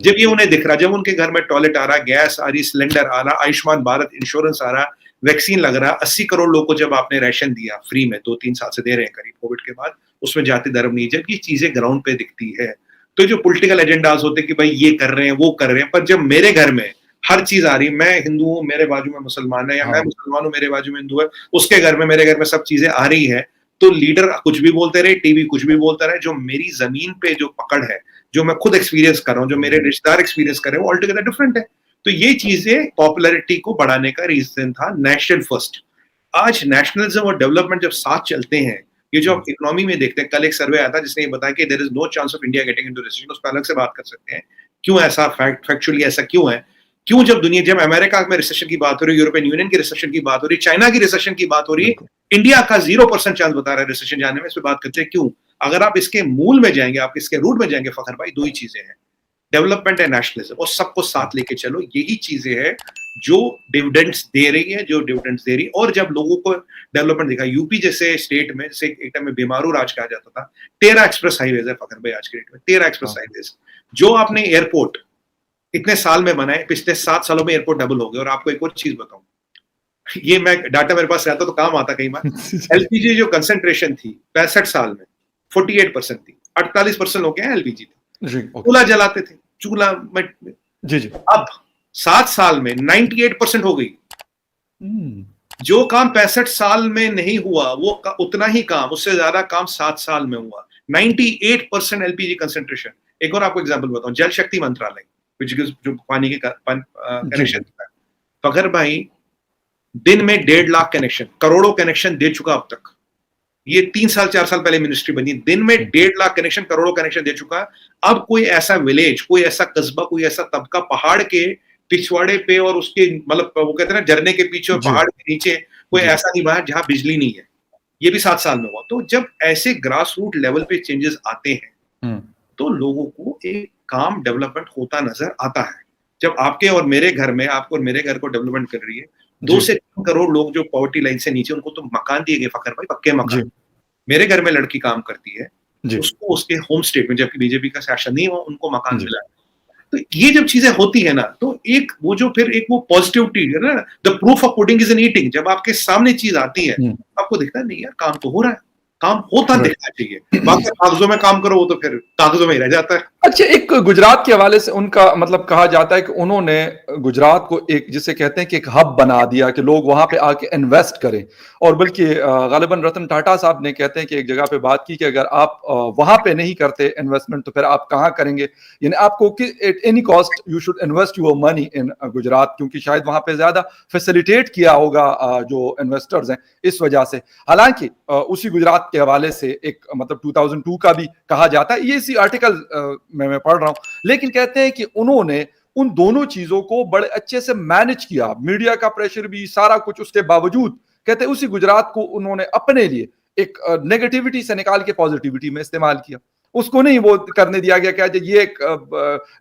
जब ये उन्हें दिख रहा, जब उनके घर में टॉयलेट आ रहा, गैस आ रही, सिलेंडर आ रहा, आयुष्मान भारत इंश्योरेंस आ रहा, वैक्सीन लग रहा, 80 करोड़ लोगों को जब आपने राशन दिया फ्री में, 2-3 साल से दे रहे हैं करीब कोविड के बाद, उसमें जाति धर्म नहीं, जब ये चीजें ग्राउंड पे दिखती है, तो जो पॉलिटिकल एजेंडाज होते हैं कि भाई ये कर रहे हैं, वो कर रहे हैं, पर जब मेरे घर में हर चीज आ रही, मैं हिंदू हूँ, मेरे बाजू में मुसलमान है, या मैं मुसलमान हूँ, मेरे बाजू में हिंदू है, उसके घर में, मेरे घर में सब चीजें आ रही है, तो लीडर कुछ भी बोलते रहे, टीवी कुछ भी बोलता रहे, जो मेरी जमीन पे जो पकड़ है, जो मैं खुद एक्सपीरियंस कर रहा हूँ, जो मेरे रिश्तेदार एक्सपीरियंस कर रहे हैं, वो ऑलटुगेदर डिफरेंट है। तो ये चीजें पॉपुलैरिटी को बढ़ाने का रीजन था, नेशनल फर्स्ट। आज नेशनलिज्म और डेवलपमेंट जब साथ चलते हैं, ये जो आप इकोनॉमी में देखते हैं, कल एक सर्वे आया था जिसने ये बताया कि there is no chance of India getting into recession, उस पर अलग से बात कर सकते हैं क्यों ऐसा, फैक्चुअली ऐसा क्यों है, क्यों जब अमेरिका में रिसेशन की बात हो रही है, यूरोपियन यूनियन की रिसेशन की बात हो रही है, चाइना की रिसेशन की बात हो रही है, इंडिया का 0% चांस बता रहा है रिसेशन जाने में, इस पर बात करते हैं क्यों। अगर आप इसके मूल में जाएंगे, आप इसके रूट में जाएंगे फखर भाई, दो ही चीजें हैं, डेवलपमेंट एंड नेशनलिज्म, और सबको साथ लेके चलो, यही चीजें हैं जो डिविडेंड्स दे रही है, और जब लोगों को डेवलपमेंट दिखा, यूपी जैसे स्टेट में, जैसे एक टाइम में बीमारू राज कहा जाता था, 13 एक्सप्रेस हाईवेज है फखर भाई आज के डेट में, 13 एक्सप्रेस हाईवेज, जो आपने एयरपोर्ट इतने साल में बनाए, पिछले 7 सालों में एयरपोर्ट डबल हो गया। और आपको एक और चीज बताऊं, ये मैं डाटा मेरे पास रहता तो काम आता कई बार, एलपीजी जो कंसेंट्रेशन थी 65 साल में 48% थी, 48% लोग हैं एलपीजी थे, चूल्हा जलाते थे, चूल्हा में जी, अब 7 साल में 98% हो गई। जो काम 65 साल में नहीं हुआ, वो उतना ही काम, उससे ज्यादा काम 7 साल में हुआ, 98% एलपीजी कंसेंट्रेशन। एक और आपको एग्जांपल बताऊं, जल शक्ति मंत्रालय जो पानी के कनेक्शन, फखर भाई दिन में 1.5 लाख कनेक्शन, करोड़ों कनेक्शन दे चुका अब तक। ये 3 साल 4 साल पहले मिनिस्ट्री बनी, दिन में 1.5 लाख कनेक्शन, करोड़ों कनेक्शन दे चुका। अब कोई ऐसा विलेज, कोई ऐसा कस्बा, कोई ऐसा तबका पहाड़ के पिछवाड़े पे और उसके मतलब वो कहते हैं ना झरने के पीछे और पहाड़ के नीचे, कोई ऐसा नहीं बना जहां बिजली नहीं है। ये भी 7 साल में हुआ। तो जब ऐसे ग्रास रूट लेवल पे चेंजेस आते हैं तो लोगों को एक काम डेवलपमेंट होता नजर आता है। जब आपके और मेरे घर में, आपको और मेरे घर को डेवलपमेंट कर रही है, 2 से 3 करोड़ लोग जो पॉवर्टी लाइन से नीचे, उनको तो मकान दिए गए फखर भाई, पक्के मकान। मेरे घर में लड़की काम करती है, उसको उसके होम स्टेट में, जबकि बीजेपी का शासन नहीं हुआ, उनको मकान मिला है। तो ये जब चीजें होती है ना, तो एक वो जो फिर एक वो पॉजिटिविटी है ना, the proof of pudding is in eating. जब आपके सामने चीज आती है, आपको दिखता है नहीं यार काम तो हो रहा है, काम होता दिखना चाहिए। बाकी कागजों में काम करो, वो तो फिर कागजों में ही रह जाता है। अच्छा, एक गुजरात के हवाले से उनका मतलब कहा जाता है कि उन्होंने गुजरात को एक, जिसे कहते हैं कि एक हब बना दिया कि लोग वहां पे आके इन्वेस्ट करें। और बल्कि गालिबन रतन टाटा साहब ने कहते हैं कि एक जगह पे बात की कि अगर आप वहां पे नहीं करते इन्वेस्टमेंट तो फिर आप कहाँ करेंगे, यानी आपको at any cost you should invest your money in Gujarat, क्योंकि शायद वहां पे ज्यादा फैसिलिटेट किया होगा जो इन्वेस्टर्स हैं इस वजह से। हालांकि उसी गुजरात के हवाले से एक मतलब 2002 का भी कहा जाता है, ये इसी आर्टिकल मैं पढ़ रहा हूं, लेकिन कहते हैं कि उन्होंने उन दोनों चीजों को बड़े अच्छे से मैनेज किया, मीडिया का प्रेशर भी, सारा कुछ उसके बावजूद कहते हैं उसी गुजरात को उन्होंने अपने लिए एक नेगेटिविटी से निकाल के पॉजिटिविटी में इस्तेमाल किया। उसको नहीं वो करने दिया गया क्या ये एक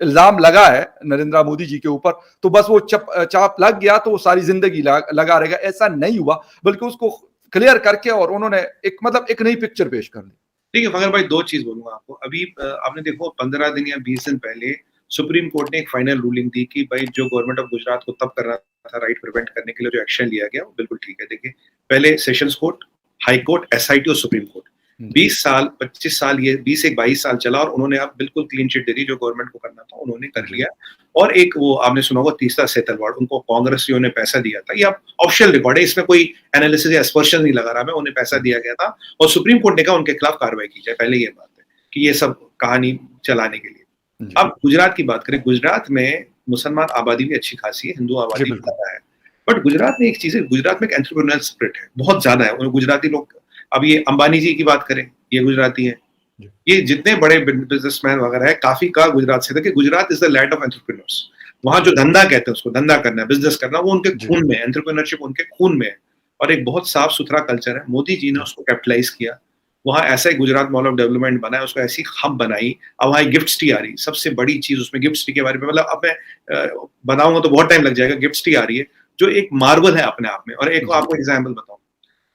इल्जाम लगा है नरेंद्र मोदी जी के ऊपर तो बस वो चाप लग गया तो वो सारी जिंदगी लगा रहेगा, ऐसा नहीं हुआ, बल्कि उसको क्लियर करके और उन्होंने एक मतलब एक नई पिक्चर पेश कर ली। ठीक है फखर भाई, 2 चीज बोलूंगा आपको। अभी आपने देखो 15 दिन या 20 दिन पहले सुप्रीम कोर्ट ने एक फाइनल रूलिंग दी कि भाई जो गवर्नमेंट ऑफ गुजरात को तब करना था राइट प्रिवेंट करने के लिए जो एक्शन लिया गया वो बिल्कुल ठीक है। देखिए पहले sessions court, high court, SIT और सुप्रीम कोर्ट 20 साल 25 साल ये 20 साल चला और उन्होंने अब बिल्कुल क्लीन चिट दे दी, जो गवर्नमेंट को करना था उन्होंने कर लिया। और एक वो आपने सुना होगा तीसरा सेतलवाड़, उनको कांग्रेसियों ने पैसा दिया था, ये ऑफिशियल रिकॉर्ड है, इसमें कोई एनालिसिस या एस्पर्शन नहीं लगा रहा मैं, उन्हें पैसा दिया गया था और सुप्रीम कोर्ट ने कहा उनके खिलाफ कार्रवाई की जाए। पहले ये बात है कि ये सब कहानी चलाने के लिए। अब गुजरात की बात करें, गुजरात में मुसलमान आबादी भी अच्छी खासी है, हिंदू आबादी भी ज्यादा है, बट गुजरात में एक चीज है, गुजरात में एक एंटरप्रेन्योरियल स्पिरिट है, बहुत ज्यादा है। गुजराती लोग, अब ये अंबानी जी की बात करें, ये गुजराती है, ये जितने बड़े बिजनेसमैन वगैरह है काफी का गुजरात से था कि Gujarat is the land of entrepreneurs. वहां जो धंधा कहते हैं उसको, धंधा करना, बिजनेस करना, वो उनके खून में, एंटरप्रेन्योरशिप उनके खून में है और एक बहुत साफ सुथरा कल्चर है। मोदी जी ने उसको कैपिटलाइज किया, वहां ऐसा ही गुजरात मॉल ऑफ डेवलपमेंट बनाया, उसको ऐसी हब बनाई। अब वहां गिफ्ट सिटी आ रही, सबसे बड़ी चीज उसमें गिफ्ट सिटी के बारे में, मतलब अब मैं बताऊंगा तो बहुत टाइम लग जाएगा। गिफ्ट सिटी आ रही है जो एक मार्वल है अपने आप में। और एक आपको एग्जाम्पल बताऊं,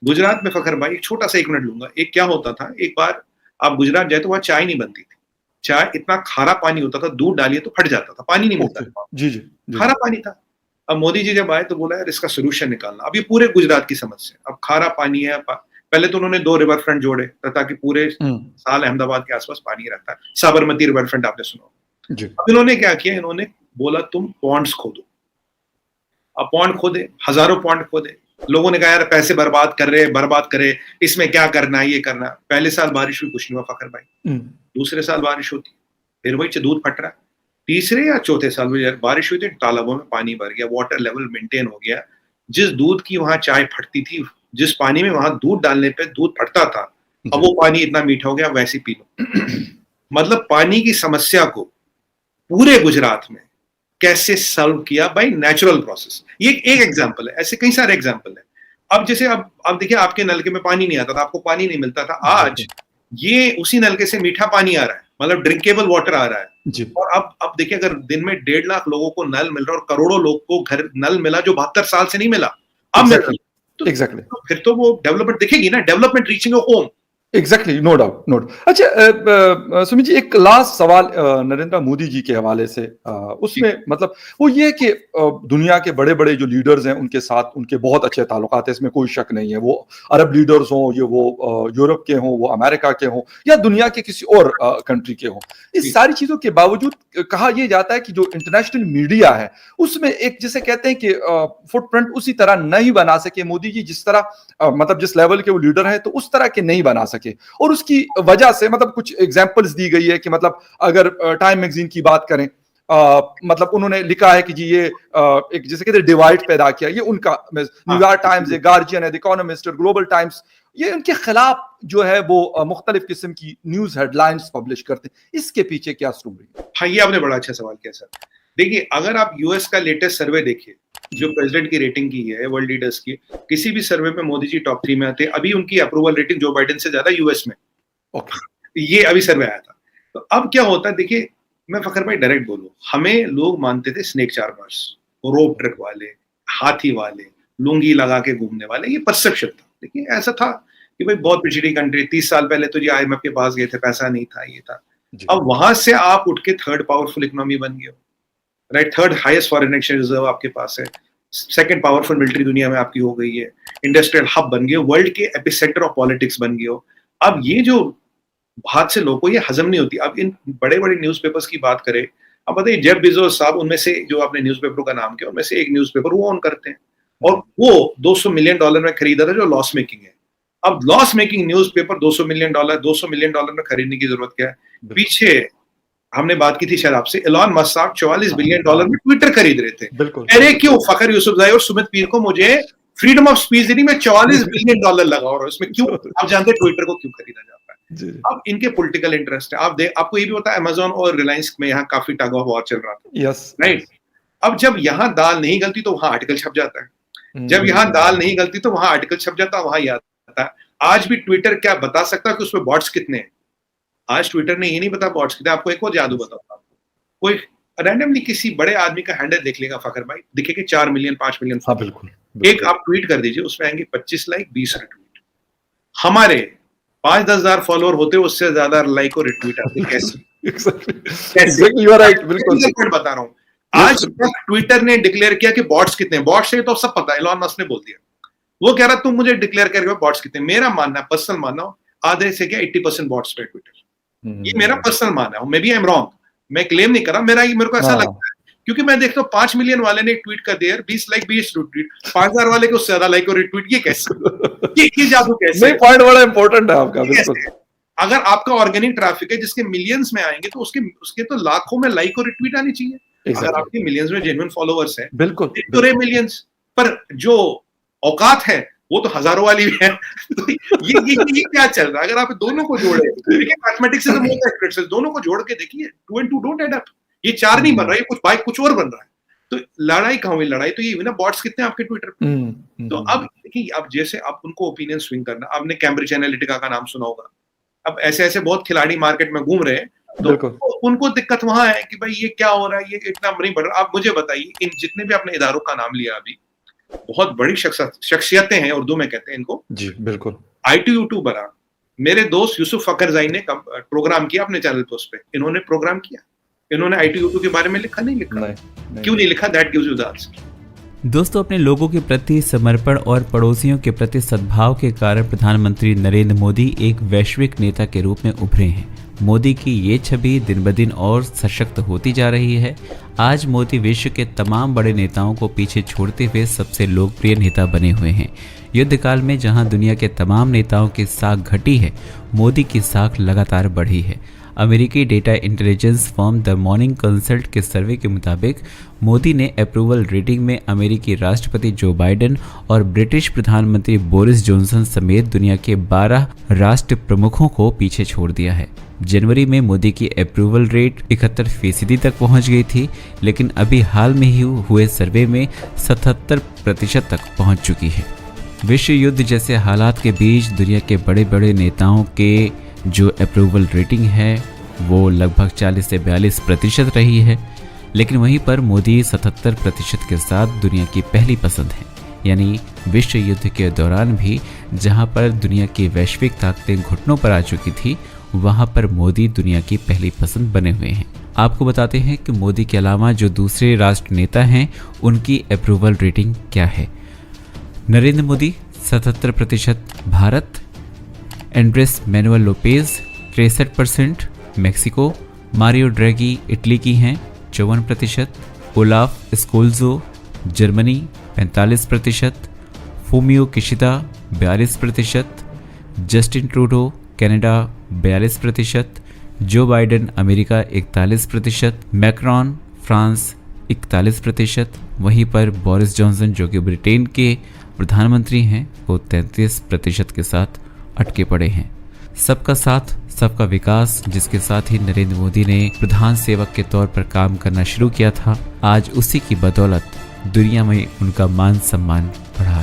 गुजरात में फखर भाई एक छोटा सा 1 मिनट लूंगा, एक क्या होता था, एक बार आप गुजरात जाए तो वहां चाय नहीं बनती थी, चाय इतना खारा पानी होता था, दूध डालिए तो फट जाता था, पानी नहीं मिलता ओके, था, जी, जी, जी। खारा पानी था। अब मोदी जी जब आए तो बोला यार इसका सॉल्यूशन निकालना। अब ये पूरे गुजरात की समस्या है। अब खारा पानी है, पहले तो उन्होंने 2 रिवर फ्रंट जोड़े ताकि पूरे हुँ, साल अहमदाबाद के आसपास पानी रहता है। साबरमती रिवर फ्रंट आपने सुना होगा। जी, अब इन्होंने क्या किया, इन्होंने बोला तुम पॉन्ड्स खोदो। अब पॉन्ड खोदे, हजारों पॉन्ड खोदे। लोगों ने कहा यार पैसे बर्बाद कर रहे हैं, बर्बाद करे, इसमें क्या करना है, ये करना है। पहले साल बारिश हुई, कुछ नहीं हुआ फखर भाई। हुँ, दूसरे साल बारिश होती, फिर वही दूध फट रहा है। तीसरे या चौथे साल में यार बारिश हुई तो तालाबों में पानी भर गया, वाटर लेवल मेंटेन हो गया। जिस दूध की वहां चाय फटती थी, जिस पानी में वहां दूध डालने पे दूध फटता था, अब जी। वो पानी इतना मीठा हो गया, वैसे ही पी लो। मतलब पानी की समस्या को पूरे गुजरात में कैसे सॉल्व किया बाय नेचुरल प्रोसेस। ये एक एग्जांपल है, ऐसे कई सारे एग्जांपल है। अब जैसे अब देखिए आपके नलके में पानी नहीं आता था, आपको पानी नहीं मिलता था, आज बिल्कुल, ये उसी नलके से मीठा पानी आ रहा है, मतलब ड्रिंकेबल वाटर आ रहा है। जी, और अब देखिए अगर दिन में 1.5 लाख लोगों को नल मिल रहा है और करोड़ों लोग को घर नल मिला जो 72 साल से नहीं मिला, अब मिल रहा एग्ज़ैक्टली, है। तो, एग्ज़ैक्टली। तो फिर तो वो डेवलपमेंट दिखेगी ना, development reaching a home. Exactly, no doubt, no doubt. अच्छा, सुमित जी, एक लास्ट सवाल नरेंद्र मोदी जी के हवाले से, उसमें मतलब वो ये है कि दुनिया के बड़े बड़े जो लीडर्स हैं उनके साथ उनके बहुत अच्छे ताल्लुकात हैं, इसमें कोई शक नहीं है। वो अरब लीडर्स हों, ये वो यूरोप के हों, वो अमेरिका के हों, या दुनिया के किसी और कंट्री के हों। इस सारी चीजों के बावजूद कहा यह जाता है कि जो इंटरनेशनल मीडिया है उसमें एक, जिसे कहते हैं कि फुटप्रिंट उसी तरह नहीं बना सके मोदी जी, जिस तरह मतलब जिस लेवल के वो लीडर हैं तो उस तरह के नहीं बना सके। और उसकी वजह से मतलब कुछ एग्जांपल्स दी गई है कि मतलब अगर टाइम मैगजीन की बात करें, मतलब उन्होंने लिखा है कि जी ये एक जिसे कहते हैं डिवाइड पैदा किया, ये उनका न्यूयॉर्क टाइम्स है, गार्जियन है, द इकोनॉमिस्ट और ग्लोबल टाइम्स, ये उनके खिलाफ जो है वो मुख्तलिफ किस्म की न्यूज हेडलाइंस पब्लिश करते हैं। इसके पीछे क्या स्टोरी है? हाँ, ये आपने बड़ा अच्छा सवाल किया सर। देखिए अगर आप यूएस का लेटेस्ट सर्वे देखिए, जो प्रेसिडेंट की रेटिंग की है वर्ल्ड लीडर्स की, किसी भी सर्वे में मोदी जी टॉप 3 में आते हैं। अभी उनकी अप्रूवल रेटिंग जो बाइडेन से ज्यादा यूएस में, ओके, ये अभी सर्वे आया था। तो अब क्या होता है, देखिए मैं फखर भाई डायरेक्ट बोलूं, हमें लोग मानते थे स्नेक चार्मर्स, रोप ट्रिक वाले, हाथी वाले, लुंगी लगा के घूमने वाले, ये परसेप्शन था। देखिए ऐसा था कि भाई बहुत पिछड़ी कंट्री, 30 साल पहले तो जी आईएमएफ के पास गए थे, पैसा नहीं था, ये था। जी, अब वहां से आप उठ के थर्ड पावरफुल इकोनॉमी बन गए हो, right? Third highest foreign exchange reserve आपके पास है, सेकंड पावरफुल मिलिट्री दुनिया में आपकी हो गई है, इंडस्ट्रियल हब बन गए हो, वर्ल्ड के एपिसेंटर ऑफ पॉलिटिक्स बन गए हो। अब ये जो बात से लोगों को ये हजम नहीं होती। अब इन बड़े बड़े न्यूज़पेपर्स की बात करें, अब बताइए जेफ बेजोस साहब, उनमें से जो आपने न्यूज़पेपरों का नाम किया, उनमें से एक न्यूज़पेपर वो ओन करते हैं, और जी, वो $200 मिलियन में खरीदा था जो लॉस मेकिंग है। अब लॉस मेकिंग न्यूज़पेपर $200 मिलियन में खरीदने की जरूरत क्या है? बिल्कुल, पीछे हमने बात की थी शायद आपसे, एलॉन मस्क साहब $44 हाँ, बिलियन हाँ, में ट्विटर खरीद रहे थे। बिल्कुल, अरे बिल्कुल, क्यों फखर यूसुफजई और सुमित पीर को मुझे फ्रीडम ऑफ स्पीच देनी, मैं $44 बिलियन लगा रहा हूं इसमें, क्यों? आप जानते हैं ट्विटर को क्यों खरीदा जाता है? जी, अब इनके पॉलिटिकल इंटरेस्ट है। आपको ये भी पता है अमेज़न और रिलायंस में यहाँ काफी टग ऑफ वॉर चल रहा था, यस, राइट? यस, अब जब यहाँ दाल नहीं गलती तो वहां आर्टिकल छप जाता है, जब यहाँ हम्म, दाल नहीं गलती तो वहां आर्टिकल छप जाता है, वहां याद आता है। आज भी ट्विटर क्या बता सकता है कि उसमें बॉट्स कितने हैं? आज ट्विटर ने ये नहीं बता बॉट्स कितने। आपको एक और जादू यस, बताता हूँ, कोई रैंडमली किसी बड़े आदमी का हैंडल देख लेगा फखर भाई, दिखेगा 4 मिलियन 5 मिलियन हाँ, फॉलोअर, बिल्कुल, एक बिल्कुल, आप ट्वीट कर दीजिए, उसमें आएंगे 25 लाइक 20 रिट्वीट। हमारे 5-10 हजार फॉलोअर होते, उससे ज्यादा लाइक और रिट्वीट आते। कैसे? एग्जैक्टली, कैसे? एग्जैक्टली, यू आर राइट, बिल्कुल, पॉइंट बता रहा हूँ। आज बिल्कुल, तक ट्विटर ने डिक्लेयर किया कि बॉट्स कितने हैं। बॉट्स से तो सब पता है, एलॉन मस्क ने बोल दिया। वो कह रहा तुम मुझे डिक्लेयर करके बॉट्स कितने। मेरा मानना है, पर्सनल मानना हो, आधे से क्या 80% बॉट्स पे ट्विटर। ये मेरा पर्सनल मानना है, maybe I am wrong, मैं क्लेम नहीं कर रहा, मेरे को ऐसा हाँ, लगता है। क्योंकि मैं देखता हूँ 5 मिलियन वाले ने ट्वीट कर दिया, 20 लाइक 20 रिट्वीट, 5,000 वाले को उससे ज्यादा लाइक और रिट्वीट, ये कैसे? ये जादू कैसे नहीं, है? पॉइंट बड़ा इंपॉर्टेंट है आपका, ये बिल्कुल, कैसे है? अगर आपका ऑर्गेनिक ट्रैफिक है जिसके मिलियंस में आएंगे, तो उसके उसके तो लाखों में लाइक और रिट्वीट आनी चाहिए। अगर एग्जैक्टली, आपके मिलियंस में जेन्युइन फॉलोअर्स हैं, बिल्कुल, दिख तो रहे बिल्कुल, मिलियंस, पर जो औकात है वो तो हजारों वाली भी है। तो ये क्या चल रहा है? अगर आप दोनों को जोड़े, देखिए mathematics is the most accurate, दोनों को जोड़ के देखिए, 2 and 2 डोंट ऐड अप। ये 4 नहीं बन रहा है, ये कुछ बाइक कुछ और बन रहा है। तो लड़ाई कहाँ हुई? लड़ाई तो ये हुई ना, बॉट्स कितने हैं आपके ट्विटर पे। तो अब देखिए, अब जैसे आप उनको ओपिनियन स्विंग करना, आपने कैम्ब्रिज एनालिटिका का नाम सुना होगा। अब ऐसे ऐसे बहुत खिलाड़ी मार्केट में घूम रहे हैं, तो बिल्कुल, उनको दिक्कत वहां है कि भाई ये क्या हो रहा है, ये इतना नहीं बढ़ रहा। आप मुझे बताइए, इन जितने भी आपने इदारों का नाम लिया अभी, बहुत बड़ी शख्सियतें हैं, उर्दू में कहते हैं इनको, जी, बिल्कुल, आई2U2 बना, मेरे दोस्त यूसुफ फखरजाई ने प्रोग्राम किया अपने चैनल पे, उस पे इन्होंने प्रोग्राम किया, इन्होंने ITU के बारे में लिखा, नहीं लिखा? नहीं। क्यों नहीं लिखा? That gives you the answer. दोस्तों, अपने लोगों के प्रति समर्पण और पड़ोसियों के प्रति सद्भाव के कारण प्रधानमंत्री नरेंद्र मोदी एक वैश्विक नेता के रूप में उभरे हैं। मोदी की ये छवि दिन ब दिन और सशक्त होती जा रही है। आज मोदी विश्व के तमाम बड़े नेताओं को पीछे छोड़ते हुए सबसे लोकप्रिय नेता बने हुए हैं। युद्ध काल में जहां दुनिया के तमाम नेताओं की साख घटी है, मोदी की साख लगातार बढ़ी है। अमेरिकी data intelligence firm the morning consult के सर्वे के मुताबिक मोदी ने अप्रूवल रेटिंग में अमेरिकी राष्ट्रपति जो बाइडेन और ब्रिटिश प्रधानमंत्री बोरिस जॉनसन समेत दुनिया के 12 राष्ट्र प्रमुखों को पीछे छोड़ दिया है। जनवरी में मोदी की अप्रूवल रेट 71% तक पहुंच गई थी, लेकिन अभी हाल में ही हुए सर्वे में 77% तक पहुंच चुकी है। विश्व युद्ध जैसे हालात के बीच दुनिया के बड़े बड़े नेताओं के जो अप्रूवल रेटिंग है वो लगभग 40 से 42% रही है, लेकिन वहीं पर मोदी 77% के साथ दुनिया की पहली पसंद है। यानी विश्व युद्ध के दौरान भी जहां पर दुनिया की वैश्विक ताकतें घुटनों पर आ चुकी थी, वहां पर मोदी दुनिया की पहली पसंद बने हुए हैं। आपको बताते हैं कि मोदी के अलावा जो दूसरे राष्ट्र नेता हैं उनकी अप्रूवल रेटिंग क्या है। Narendra Modi 77%, Bharat Andres Manuel Lopez 63%, Mexico Mario Draghi Italy की हैं 54%, Olaf Scholz Germany 45%, Fumio Kishida 42%, Justin Trudeau Canada 42%, Joe Biden America 41%, Macron France 41%, वहीं पर बोरिस जॉनसन जो कि ब्रिटेन के प्रधानमंत्री हैं वो 33% के साथ अटके पड़े हैं। सबका साथ सबका विकास, जिसके साथ ही नरेंद्र मोदी ने प्रधान सेवक के तौर पर काम करना शुरू किया था, आज उसी की बदौलत दुनिया में उनका मान सम्मान बढ़ा